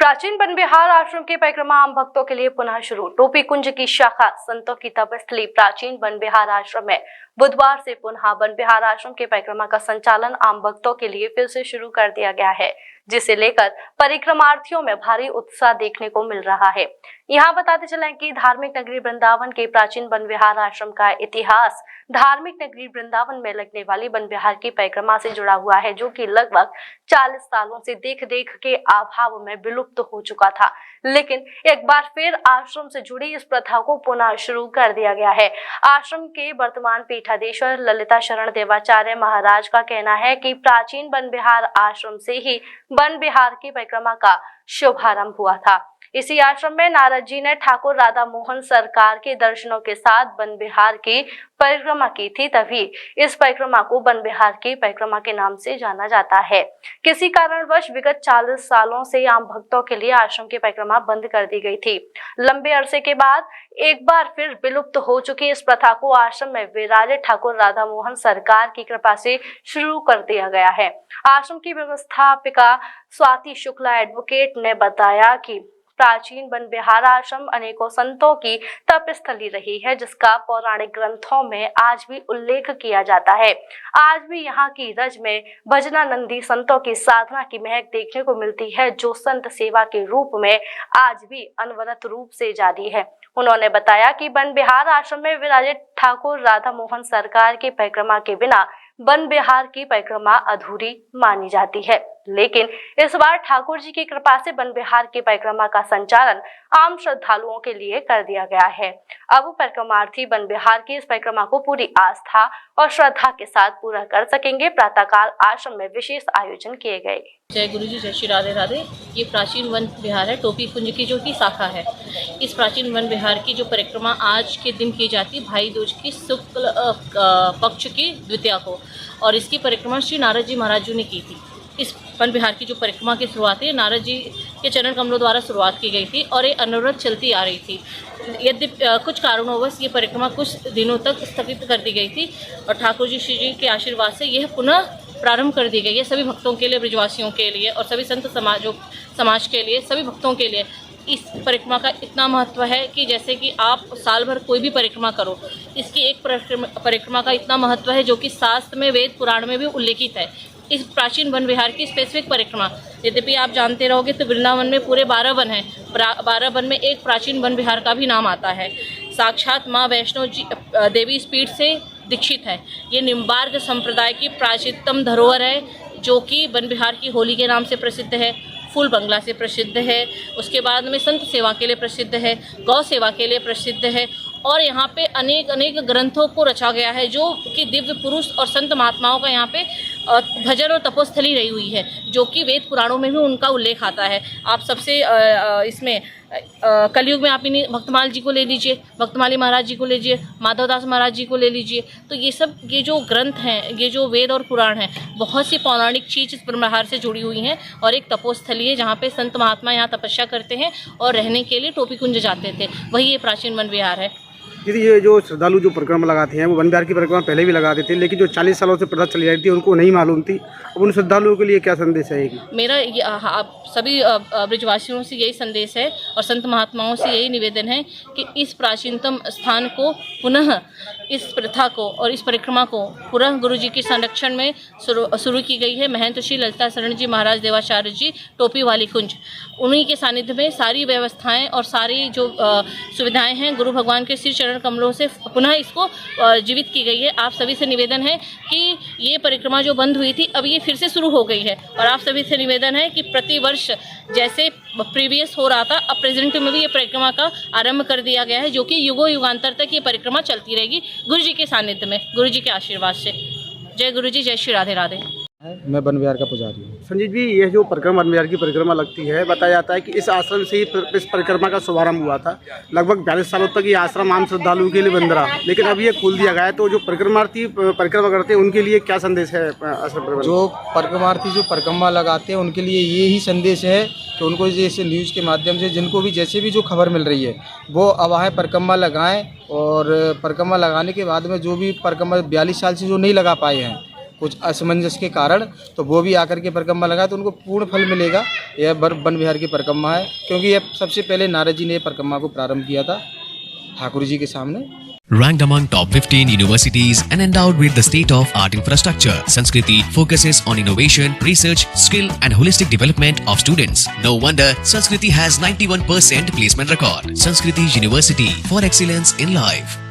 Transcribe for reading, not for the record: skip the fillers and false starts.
प्राचीन वन विहार आश्रम की परिक्रमा आम भक्तों के लिए पुनः शुरू। टोपी कुंज की शाखा संतों की तपस्थली प्राचीन वन विहार आश्रम में बुधवार से पुनः वन विहार आश्रम की परिक्रमा का संचालन आम भक्तों के लिए फिर से शुरू कर दिया गया है, जिसे लेकर परिक्रमार्थियों में भारी उत्साह देखने को मिल रहा है। यहाँ बताते चलें कि धार्मिक नगरी वृंदावन के प्राचीन वन विहार आश्रम का इतिहास धार्मिक नगरी वृंदावन में लगने वाली वन विहार की परिक्रमा से जुड़ा हुआ है, जो कि लगभग 40 सालों से देख देख के अभाव में विलुप्त हो चुका था। लेकिन एक बार फिर आश्रम से जुड़ी इस प्रथा को पुनः शुरू कर दिया गया है। आश्रम के वर्तमान पीठाधीश्वर ललिता शरण देवाचार्य महाराज का कहना है कि प्राचीन वन विहार आश्रम से ही वन विहार की परिक्रमा का शुभारंभ हुआ था। इसी आश्रम में नारद जी ने ठाकुर राधा मोहन सरकार के दर्शनों के साथ वन विहार की परिक्रमा की थी, तभी इस परिक्रमा को वन विहार की परिक्रमा के नाम से जाना जाता है। किसी कारणवश विगत 40 सालों से आम भक्तों के लिए आश्रम की परिक्रमा बंद कर दी गई थी। लंबे अरसे के बाद एक बार फिर विलुप्त हो चुकी इस प्रथा को आश्रम में विराजित ठाकुर राधा मोहन सरकार की कृपा से शुरू कर दिया गया है। आश्रम की व्यवस्थापिका स्वाति शुक्ला एडवोकेट ने बताया कि प्राचीन वन विहार आश्रम अनेकों संतों की तपस्थली रही है, जिसका पौराणिक ग्रंथों में आज भी उल्लेख किया जाता है। आज भी यहाँ की रज में भजनानंदी संतों की साधना की महक देखने को मिलती है, जो संत सेवा के रूप में आज भी अनवरत रूप से जारी है। उन्होंने बताया कि वन विहार आश्रम में विराजित ठाकुर राधा मोहन सरकार की परिक्रमा के बिना वन विहार की परिक्रमा अधूरी मानी जाती है, लेकिन इस बार ठाकुर जी की कृपा से वन विहार की परिक्रमा का संचालन आम श्रद्धालुओं के लिए कर दिया गया है। अब परिक्रमार्थी वन विहार की इस परिक्रमा को पूरी आस्था और श्रद्धा के साथ पूरा कर सकेंगे। प्रातःकाल आश्रम में विशेष आयोजन किए गए। जय गुरु जी, जय श्री राधे राधे। ये प्राचीन वन विहार है, टोपी कुंज की जो की शाखा है। इस प्राचीन वन विहार की जो परिक्रमा आज के दिन की जाती है, भाई दूज की शुक्ल पक्ष की द्वितीया को, और इसकी परिक्रमा श्री नारद जी महाराज जी ने की थी। इस वन विहार की जो परिक्रमा की शुरुआत है नारद जी के चरण कमलों द्वारा शुरुआत की गई थी और ये अनवरत चलती आ रही थी। यदि कुछ कारणोंवश ये परिक्रमा कुछ दिनों तक स्थगित कर दी गई थी और ठाकुर जी श्री जी के आशीर्वाद से यह पुनः प्रारंभ कर दी गई है। सभी भक्तों के लिए, ब्रजवासियों के लिए और सभी संत समाज के लिए, सभी भक्तों के लिए इस परिक्रमा का इतना महत्व है कि जैसे कि आप साल भर कोई भी परिक्रमा करो, इसकी एक परिक्रमा का इतना महत्व है जो कि शास्त्र में, वेद पुराण में भी उल्लेखित है। इस प्राचीन वन विहार की स्पेसिफिक परिक्रमा, यद्यपि आप जानते रहोगे तो वृंदावन में पूरे 12 वन हैं। 12 वन में एक प्राचीन वन विहार का भी नाम आता है। साक्षात माँ वैष्णो जी देवी इस पीठ से दीक्षित है। ये निम्बार्क संप्रदाय की प्राचीनतम धरोहर है, जो कि वन विहार की होली के नाम से प्रसिद्ध है, फूल बंगला से प्रसिद्ध है, उसके बाद में संत सेवा के लिए प्रसिद्ध है, गौ सेवा के लिए प्रसिद्ध है, और यहाँ पे अनेक अनेक ग्रंथों को रचा गया है, जो कि दिव्य पुरुष और संत महात्माओं का यहाँ पे भजन और तपोस्थली रही हुई है, जो कि वेद पुराणों में भी उनका उल्लेख आता है। आप सबसे इसमें कलयुग में आप इन्हीं भक्तमाल जी को ले लीजिए, भक्तमाली महाराज जी को ले लीजिए, माधवदास महाराज जी को ले लीजिए, तो ये जो ग्रंथ हैं, ये जो वेद और पुराण हैं, बहुत सी पौराणिक चीज़ इस वन विहार से जुड़ी हुई हैं। और एक तपोस्थली है जहाँ पे संत महात्मा यहाँ तपस्या करते हैं और रहने के लिए टोपी कुंज जाते थे, वही ये प्राचीन वन विहार है। दीदी, ये जो श्रद्धालु जो परिक्रमा लगाते हैं वो वन विहार की परिक्रमा पहले भी लगाते थे, लेकिन जो 40 सालों से प्रथा चली रही थी उनको नहीं मालूम थी। अब उन श्रद्धालुओं के लिए क्या संदेश है? मेरा आप सभी ब्रजवासियों से यही संदेश है और संत महात्माओं से यही निवेदन है कि इस प्राचीनतम स्थान को पुनः, इस प्रथा को और इस परिक्रमा को पुनः गुरु जी के संरक्षण में शुरू की गई है। महंत श्री ललिता शरण जी महाराज देवाचार्य जी टोपी वाली कुंज, उन्हीं के सानिध्य में सारी व्यवस्थाएं और सारी जो सुविधाएं हैं गुरु भगवान के श्री चरण कमलों से पुनः इसको जीवित की गई है। आप सभी से निवेदन है कि ये परिक्रमा जो बंद हुई थी अब ये फिर से शुरू हो गई है, और आप सभी से निवेदन है कि प्रतिवर्ष जैसे प्रीवियस हो रहा था, अब प्रेजेंट में भी ये परिक्रमा का आरंभ कर दिया गया है, जो कि युगों युगांतर तक ये परिक्रमा चलती रहेगी गुरु जी के सानिध्य में, गुरु जी के आशीर्वाद से। जय गुरु जी, जय श्री राधे राधे। मैं वन विहार का पुजारी हूँ। संजीव जी, ये जो परिक्रमा वन विहार की परिक्रमा लगती है, बताया जाता है कि इस आश्रम से ही इस परिक्रमा का शुभारंभ हुआ था। लगभग 42 सालों तक ये आश्रम आम श्रद्धालुओं के लिए बंद रहा, लेकिन अब ये खोल दिया गया है। तो जो परिक्रमार्थी परिक्रमा करते हैं उनके लिए क्या संदेश है? जो परिक्रमार्थी जो परिक्रमा लगाते हैं उनके लिए ये ही संदेश है कि उनको जैसे न्यूज़ के माध्यम से जिनको भी जैसे भी जो खबर मिल रही है वो अब आए परिक्रमा लगाएं, और परिक्रमा लगाने के बाद में जो भी परिक्रमा 42 साल से जो नहीं लगा पाए हैं कुछ असमंजस के कारण, तो वो भी आकर के परिक्रमा लगाए तो उनको पूर्ण फल मिलेगा। यह वन विहार की परिक्रमा है, क्योंकि यह सबसे पहले नारद जी ने परिक्रमा को प्रारंभ किया था ठाकुर जी के सामने। Ranked among top 15 universities and endowed with the state-of-art infrastructure, Sanskriti focuses on innovation, research, skill and holistic development of students. No wonder Sanskriti has 91% placement record. Sanskriti University for excellence in life.